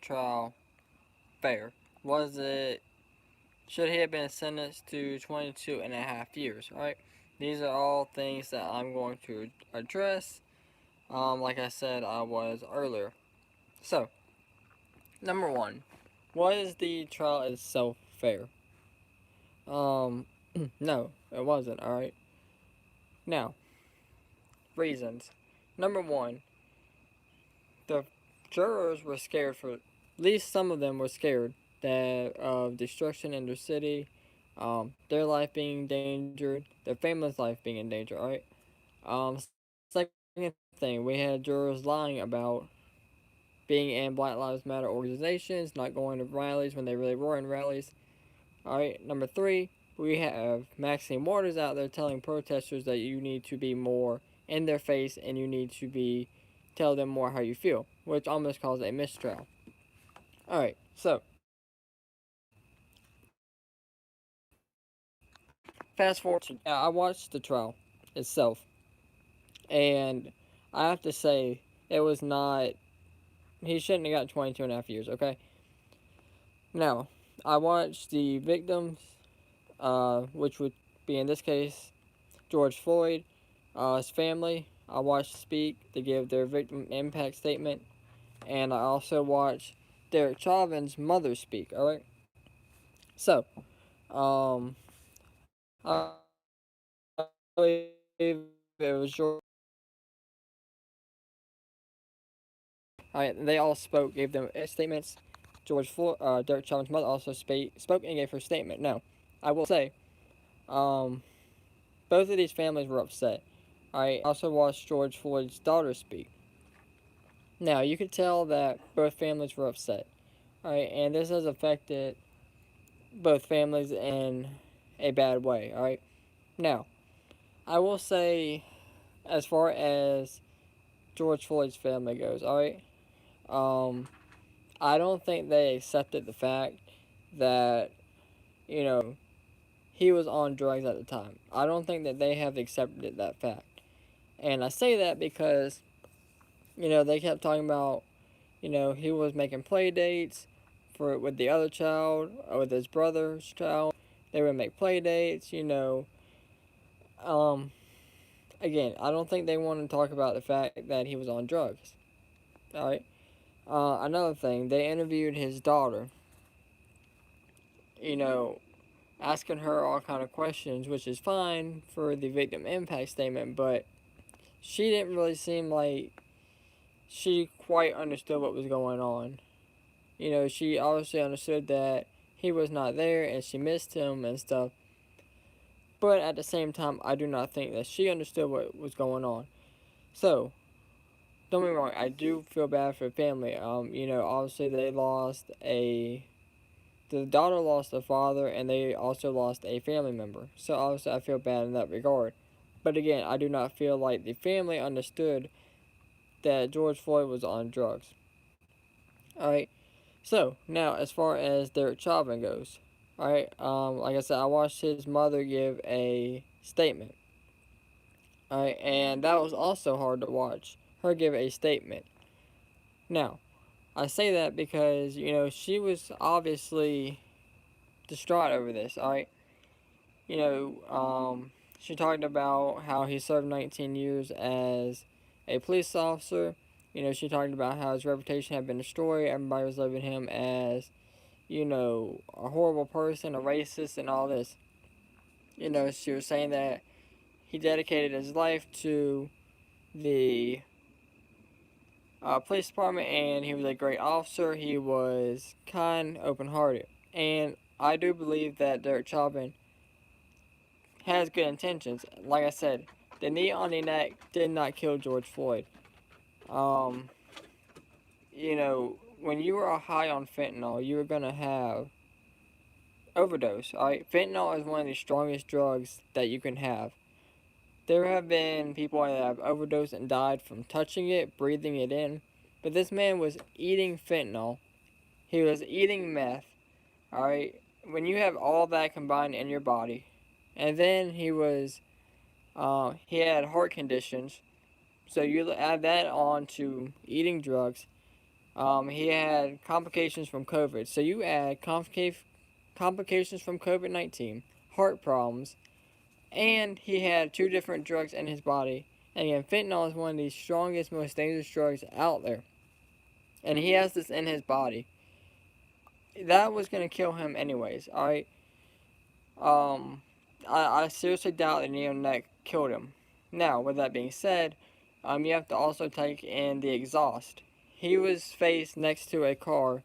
trial fair? Was it, should he have been sentenced to 22 and a half years? Alright, these are all things that I'm going to address, like I said I was earlier. So, number one, was the trial itself fair? No, it wasn't, alright? Now, reasons. Number one, the jurors were scared for, at least some of them were scared that of destruction in their city, their life being endangered, their family's life being in danger, alright? Second thing, we had jurors lying about being in Black Lives Matter organizations, not going to rallies when they really were in rallies. Alright, number three, we have Maxine Waters out there telling protesters that you need to be more in their face and you need to be tell them more how you feel, which almost caused a mistrial. Alright, so fast forward to I watched the trial itself, and I have to say it was not, he shouldn't have got 22 and a half years, okay? Now, I watched the victims, which would be in this case George Floyd, his family. I watched speak to give their victim impact statement, and I also watched Derek Chauvin's mother speak. All right, so I believe it was George. All right, they all spoke, gave them statements. Derek Chauvin's mother also spoke and gave her statement. Now, I will say, both of these families were upset. I also watched George Floyd's daughter speak. Now, you could tell that both families were upset. Alright, and this has affected both families in a bad way. Alright, now, I will say, as far as George Floyd's family goes, alright, I don't think they accepted the fact that, you know, he was on drugs at the time. I don't think that they have accepted that fact. And I say that because, they kept talking about, he was making play dates for with the other child or with his brother's child. They would make play dates, Um, again, I don't think they want to talk about the fact that he was on drugs. All right. Another thing, they interviewed his daughter. You know, asking her all kind of questions, which is fine for the victim impact statement, but she didn't really seem like she quite understood what was going on. She obviously understood that he was not there and she missed him and stuff. But at the same time, I do not think that she understood what was going on. So, don't get me wrong, I do feel bad for the family. Obviously the daughter lost a father and they also lost a family member. So obviously I feel bad in that regard. But again, I do not feel like the family understood that George Floyd was on drugs. Alright, so now as far as Derek Chauvin goes, alright, like I said, I watched his mother give a statement. Alright, and that was also hard to watch. Her give a statement. Now, I say that because, she was obviously distraught over this, alright? She talked about how he served 19 years as a police officer. She talked about how his reputation had been destroyed. Everybody was loving him as, a horrible person, a racist, and all this. She was saying that he dedicated his life to the police department and he was a great officer. He was kind, open hearted. And I do believe that Derek Chauvin has good intentions. Like I said, the knee on the neck did not kill George Floyd. Um, when you are high on fentanyl, you're gonna have overdose. Alright, fentanyl is one of the strongest drugs that you can have. There have been people that have overdosed and died from touching it, breathing it in, but this man was eating fentanyl. He was eating meth. Alright, when you have all that combined in your body, and then he had heart conditions, so you add that on to eating drugs. He had complications from COVID. So you add complications from COVID-19, heart problems, and he had two different drugs in his body. And again, fentanyl is one of the strongest, most dangerous drugs out there. And he has this in his body. That was going to kill him anyways, alright? I seriously doubt that neonac killed him. Now, with that being said, you have to also take in the exhaust. He was faced next to a car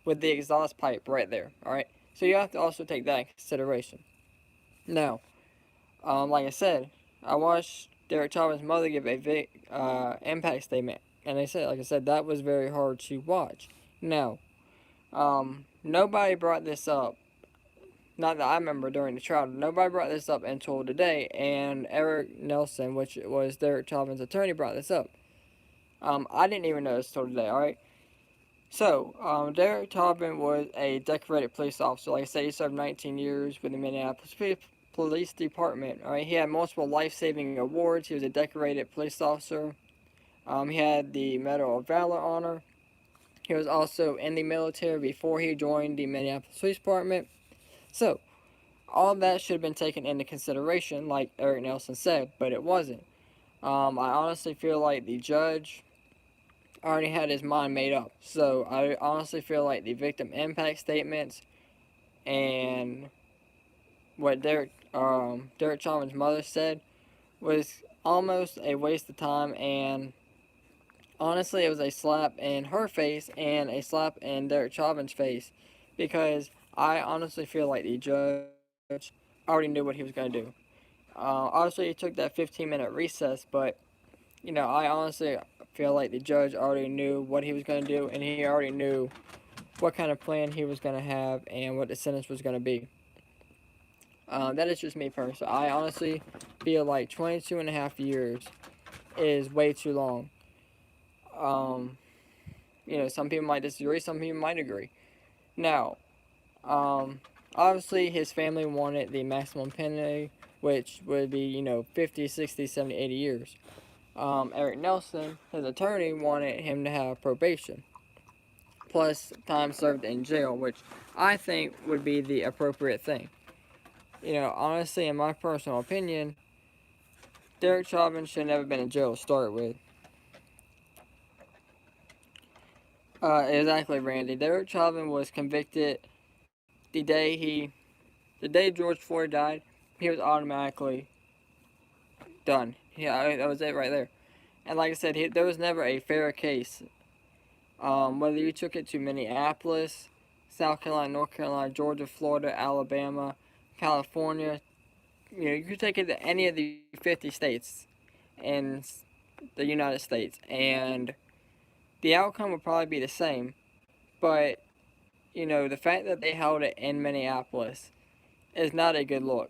with the exhaust pipe right there, alright? So you have to also take that in consideration. Now, like I said, I watched Derek Chauvins' mother give a impact statement, and like I said, that was very hard to watch. Now, nobody brought this up. Not that I remember during the trial. Nobody brought this up until today, and Eric Nelson, which was Derek Chauvins' attorney, brought this up. I didn't even know this until today. All right. So, Derek Chauvin was a decorated police officer. Like I said, he served 19 years with the Minneapolis Police Department. All right. He had multiple life-saving awards. He was a decorated police officer. He had the Medal of Valor honor. He was also in the military before he joined the Minneapolis Police Department. So, all that should have been taken into consideration, like Eric Nelson said, but it wasn't. I honestly feel like the judge already had his mind made up. So, I honestly feel like the victim impact statements and what Derek Chauvin's mother said was almost a waste of time, and honestly, it was a slap in her face and a slap in Derek Chauvin's face, because I honestly feel like the judge already knew what he was going to do. Obviously, he took that 15-minute recess, but I honestly feel like the judge already knew what he was going to do, and he already knew what kind of plan he was going to have and what the sentence was going to be. That is just me personally. I honestly feel like 22 and a half years is way too long. Um, some people might disagree, some people might agree. Now, obviously, his family wanted the maximum penalty, which would be, 50, 60, 70, 80 years. Eric Nelson, his attorney, wanted him to have probation, plus time served in jail, which I think would be the appropriate thing. Honestly, in my personal opinion, Derek Chauvin should have never been in jail to start with. Exactly, Randy. Derek Chauvin was convicted the day the day George Floyd died. He was automatically done. Yeah, that was it right there. And like I said, there was never a fair case. Whether you took it to Minneapolis, South Carolina, North Carolina, Georgia, Florida, Alabama, California, you could take it to any of the 50 states in the United States, and the outcome would probably be the same. But, the fact that they held it in Minneapolis is not a good look.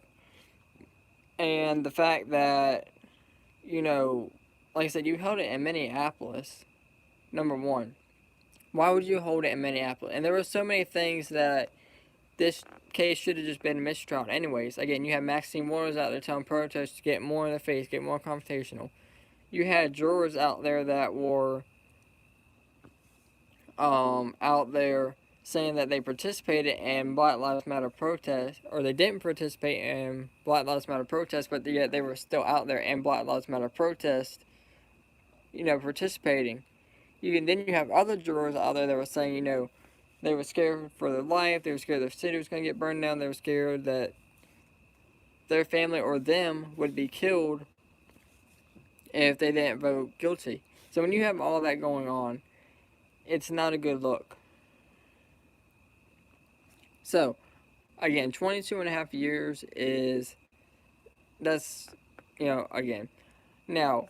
And the fact that, like I said, you held it in Minneapolis, number one. Why would you hold it in Minneapolis? And there were so many things that this case should have just been a mistrial anyways. Again, you had Maxine Waters out there telling protesters to get more in the face, get more confrontational. You had jurors out there that were out there saying that they participated in Black Lives Matter protests, or they didn't participate in Black Lives Matter protests, but yet they were still out there in Black Lives Matter protests, participating. Then you have other jurors out there that were saying, they were scared for their life, they were scared their city was going to get burned down, they were scared that their family or them would be killed if they didn't vote guilty. So when you have all that going on, it's not a good look. So, again, 22 and a half years that's, again. Now,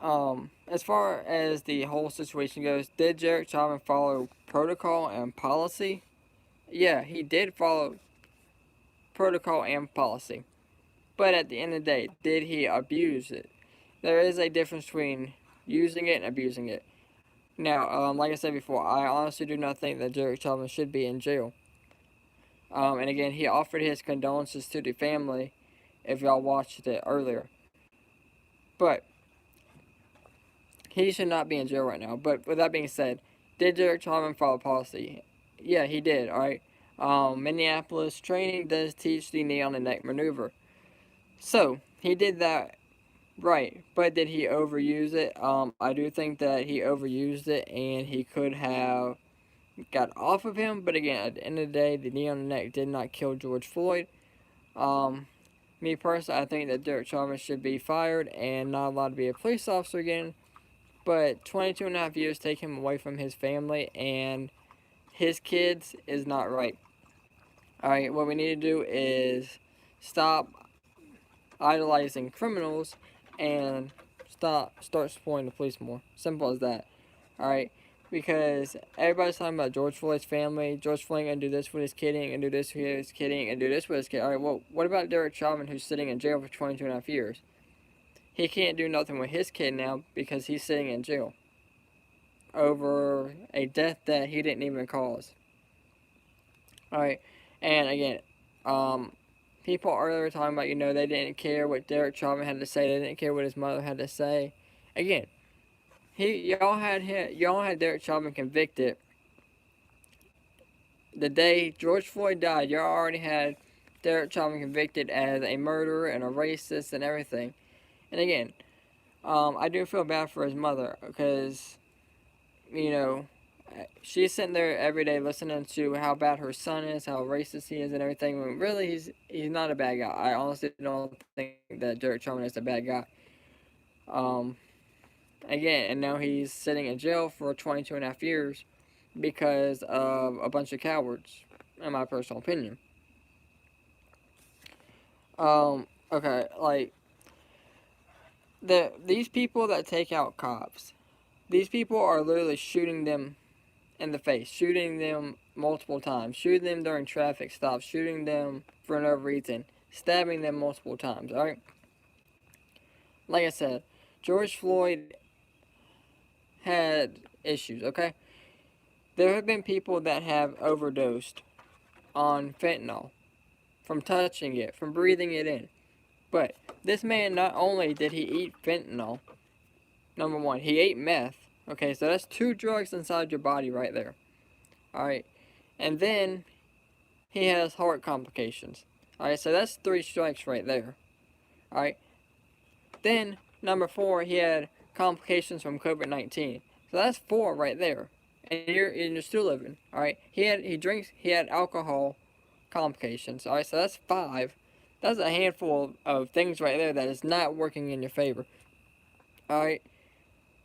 as far as the whole situation goes, did Derek Chauvin follow protocol and policy? Yeah, he did follow protocol and policy. But at the end of the day, did he abuse it? There is a difference between using it and abusing it. Now, like I said before, I honestly do not think that Derek Chauvin should be in jail. And again, he offered his condolences to the family if y'all watched it earlier. But he should not be in jail right now. But with that being said, did Derek Chauvins follow policy? Yeah, he did. All right. Minneapolis training does teach the knee on the neck maneuver. So he did that right, but did he overuse it? I do think that he overused it, and he could have got off of him. But again, at the end of the day, the knee on the neck did not kill George Floyd. Um, Me personally, I think that Derek Chauvins should be fired and not allowed to be a police officer again. But 22 and a half years take him away from his family and his kids is not right. Alright, what we need to do is stop idolizing criminals and start supporting the police more. Simple as that. Alright? Because everybody's talking about George Floyd's family. George Floyd gonna do this with his kid, and do this with his kid, and do this with his kid. Alright, well, what about Derek Chauvin, who's sitting in jail for 22 and a half years? He can't do nothing with his kid now because he's sitting in jail over a death that he didn't even cause. Alright, and again, people earlier talking about, they didn't care what Derek Chauvin had to say, they didn't care what his mother had to say. Again, y'all had Derek Chauvin convicted the day George Floyd died. Y'all already had Derek Chauvin convicted as a murderer and a racist and everything. And again, I do feel bad for his mother because, she's sitting there every day listening to how bad her son is, how racist he is, and everything. When really, he's not a bad guy. I honestly don't think that Derek Chauvin is a bad guy. Again, and now he's sitting in jail for 22 and a half years because of a bunch of cowards, in my personal opinion. Okay, like these people that take out cops, these people are literally shooting them in the face, shooting them multiple times, shooting them during traffic stops, shooting them for no reason, stabbing them multiple times, alright? Like I said, George Floyd had issues, okay? There have been people that have overdosed on fentanyl from touching it, from breathing it in. But this man, not only did he eat fentanyl, number one, he ate meth. Okay, so that's 2 drugs inside your body right there. Alright, and then he has heart complications. Alright, so that's 3 strikes right there. Alright, then number 4, he had complications from COVID-19. So that's 4 right there. And you're still living. Alright, he had alcohol complications. Alright, so that's 5. That's a handful of things right there that is not working in your favor. Alright,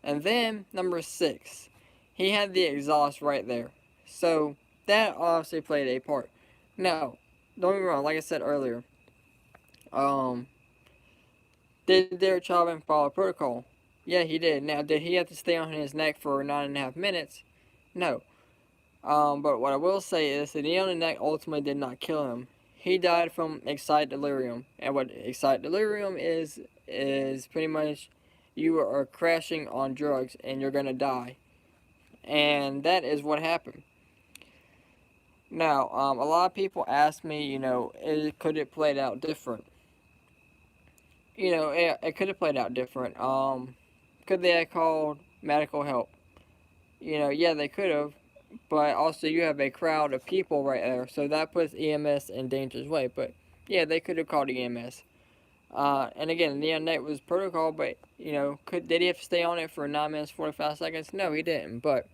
and then number 6, he had the exhaust right there. So that obviously played a part. Now, don't get me wrong, like I said earlier, did Derek Chauvin follow protocol? Yeah, he did. Now, did he have to stay on his neck for 9.5 minutes? No. But what I will say is the knee on the neck ultimately did not kill him. He died from excited delirium. And what excited delirium is pretty much you are crashing on drugs and you're going to die. And that is what happened. Now, a lot of people ask me, could it played out different? It could have played out different. Could they have called medical help? Yeah, they could have. But also, you have a crowd of people right there, so that puts EMS in danger's way. But yeah, they could have called EMS. And again, the neck was protocol, but did he have to stay on it for 9 minutes 45 seconds? No, he didn't. But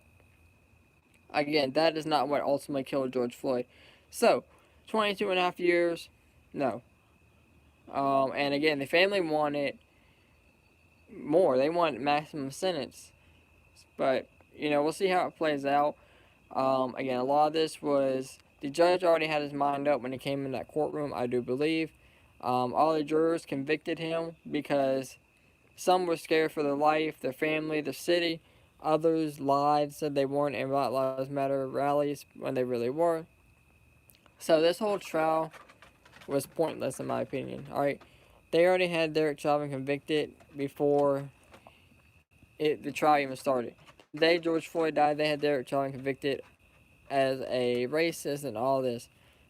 again, that is not what ultimately killed George Floyd. So, 22 and a half years, no. And again, the family wanted more. They wanted maximum sentence. But we'll see how it plays out. Again, a lot of this was the judge already had his mind up when he came in that courtroom, I do believe. All the jurors convicted him because some were scared for their life, their family, the city. Others lied, said they weren't in Black Lives Matter rallies when they really were. So this whole trial was pointless in my opinion. Alright, they already had Derek Chauvin convicted before the trial even started. The day George Floyd died, they had Derek Chauvin convicted as a racist and all this.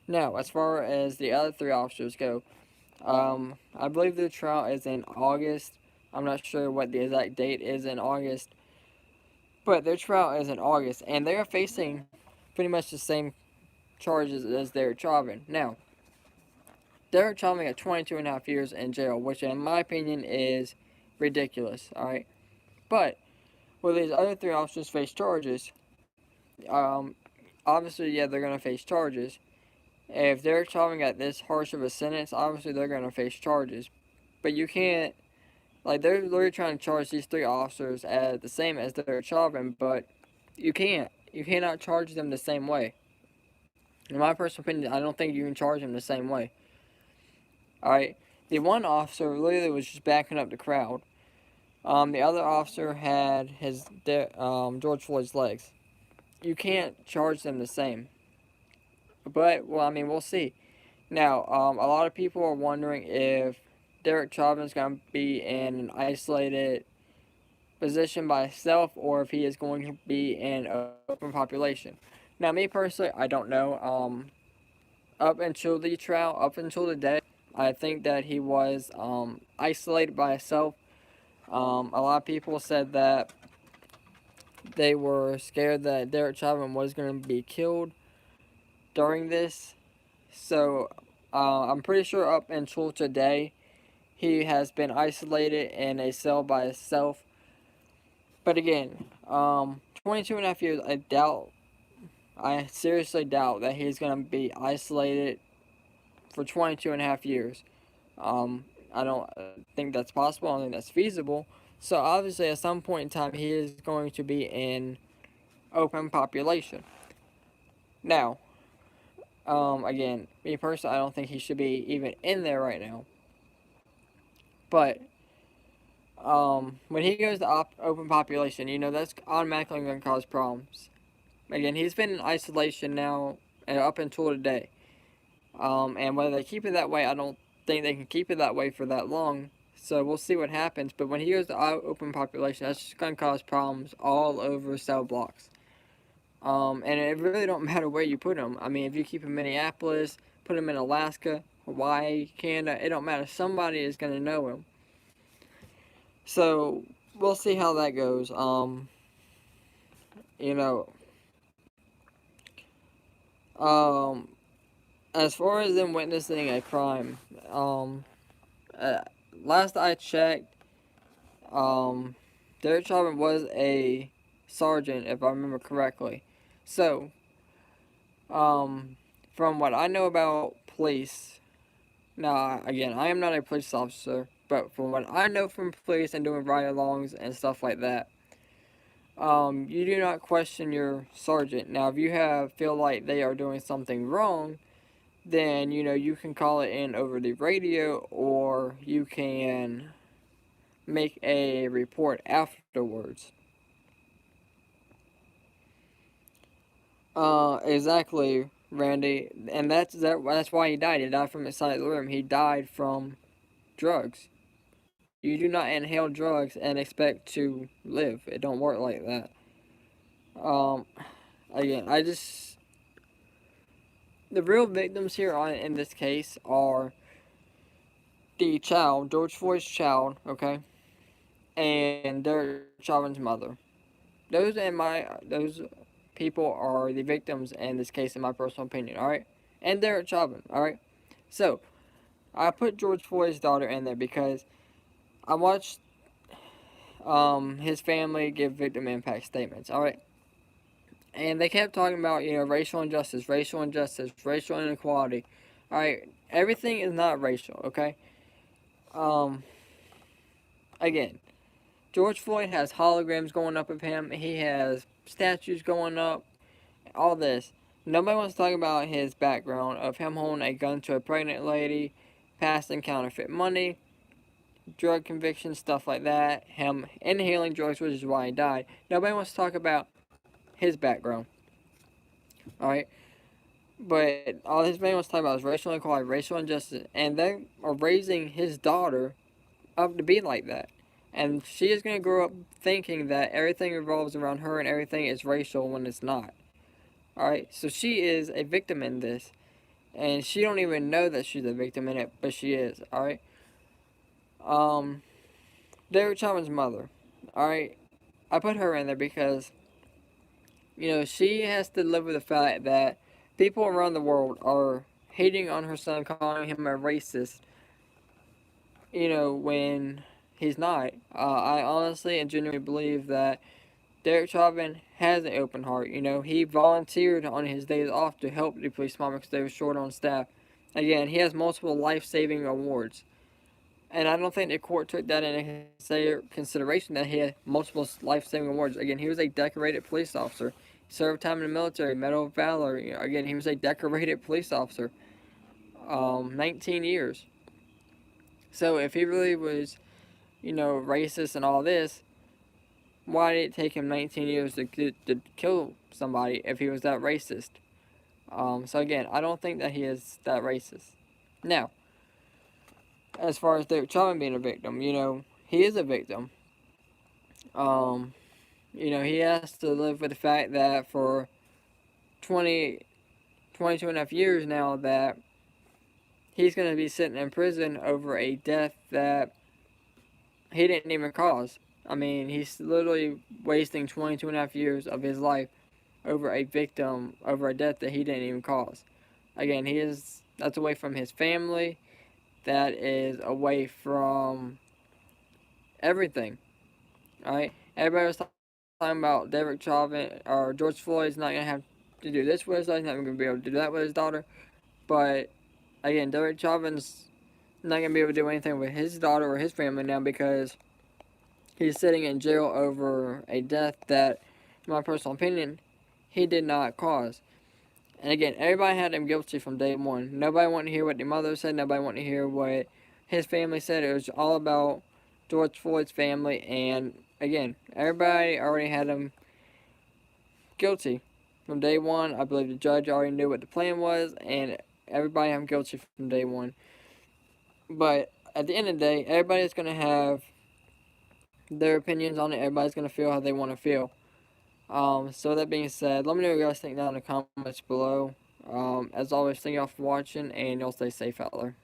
Now, as far as the other 3 officers go, I believe the trial is in August. I'm not sure what the exact date is in August. But their trial is in August, and they are facing pretty much the same charges as Derek Chauvin. Now, Derek Chauvin got 22 and a half years in jail, which in my opinion is ridiculous, alright? But, will these other three officers face charges? Um, Obviously, yeah, they're going to face charges. If Derek Chauvin got this harsh of a sentence, obviously they're going to face charges. But you can't, like, they're literally trying to charge these three officers as the same as Derek Chauvin, but you can't. You cannot charge them the same way. In my personal opinion, I don't think you can charge them the same way. Alright? The one officer literally was just backing up the crowd. The other officer had his George Floyd's legs. You can't charge them the same. But, well, I mean, we'll see. Now, a lot of people are wondering if Derek Chauvin is going to be in an isolated position by himself or if he is going to be in an open population. Now, me personally, I don't know. Up until the trial, up until the day, I think that he was isolated by himself. A lot of people said that they were scared that Derek Chauvin was going to be killed during this. So, I'm pretty sure up until today, he has been isolated in a cell by himself. But again, 22 and a half years, I seriously doubt that he's going to be isolated for 22 and a half years. I don't think that's possible. I don't think that's feasible. So obviously, at some point in time, he is going to be in open population. Now, again, me personally, I don't think he should be even in there right now. But when he goes to open population, that's automatically going to cause problems. Again, he's been in isolation now up until today. And whether they keep it that way, I don't think they can keep it that way for that long. So we'll see what happens. But when he goes to open population, that's just going to cause problems all over cell blocks. And it really don't matter where you put him. I mean, if you keep him in Minneapolis, put him in Alaska, Hawaii, Canada, it don't matter. Somebody is going to know him. So we'll see how that goes. As far as them witnessing a crime, last I checked, Derek Chauvin was a sergeant, if I remember correctly. So, from what I know about police, now, again, I am not a police officer, but from what I know from police and doing ride-alongs and stuff like that, you do not question your sergeant. Now, if you feel like they are doing something wrong, then, you can call it in over the radio, or you can make a report afterwards. Exactly, Randy, and that's why he died. He died from inside the room. He died from drugs. You do not inhale drugs and expect to live. It don't work like that. Again, the real victims here in this case are the child, George Floyd's child, okay, and Derek Chauvin's mother. Those people are the victims in this case, in my personal opinion. All right, and Derek Chauvin. All right, so I put George Floyd's daughter in there because I watched his family give victim impact statements. All right, and they kept talking about racial injustice, racial inequality. All right, everything is not racial. Okay. Again, George Floyd has holograms going up of him. He has statues going up. All this. Nobody wants to talk about his background of him holding a gun to a pregnant lady, passing counterfeit money, drug convictions, stuff like that. Him inhaling drugs, which is why he died. Nobody wants to talk about his background. Alright? But all his man wants to talk about is racial inequality, racial injustice. And they are raising his daughter up to be like that. And she is going to grow up thinking that everything revolves around her and everything is racial when it's not. Alright, so she is a victim in this. And she don't even know that she's a victim in it, but she is, alright? Derek Chauvin's mother, alright? I put her in there because she has to live with the fact that people around the world are hating on her son, calling him a racist, when he's not. I honestly and genuinely believe that Derek Chauvin has an open heart. He volunteered on his days off to help the police department because they were short on staff. Again, he has multiple life-saving awards. And I don't think the court took that into consideration that he had multiple life-saving awards. Again, he was a decorated police officer. He served time in the military, Medal of Valor. Again, he was a decorated police officer. 19 years. So if he really was, racist and all this, why did it take him 19 years to kill somebody if he was that racist? So again, I don't think that he is that racist. Now, as far as Derek Chauvin being a victim, he is a victim. He has to live with the fact that for 22 and a half years now that he's going to be sitting in prison over a death that he didn't even cause. I mean, he's literally wasting 22 and a half years of his life over a death that he didn't even cause. Again, that's away from his family. That is away from everything. Alright? Everybody was talking about Derek Chauvin or George Floyd's not going to have to do this with his daughter. He's not going to be able to do that with his daughter. But, again, Derek Chauvin's not going to be able to do anything with his daughter or his family now because he's sitting in jail over a death that, in my personal opinion, he did not cause. And again, everybody had him guilty from day one. Nobody wanted to hear what the mother said. Nobody wanted to hear what his family said. It was all about George Floyd's family. And again, everybody already had him guilty from day one. I believe the judge already knew what the plan was. And everybody had him guilty from day one. But at the end of the day, everybody's going to have their opinions on it. Everybody's going to feel how they want to feel. So that being said, let me know what you guys think down in the comments below. As always, thank y'all for watching, and y'all stay safe out there.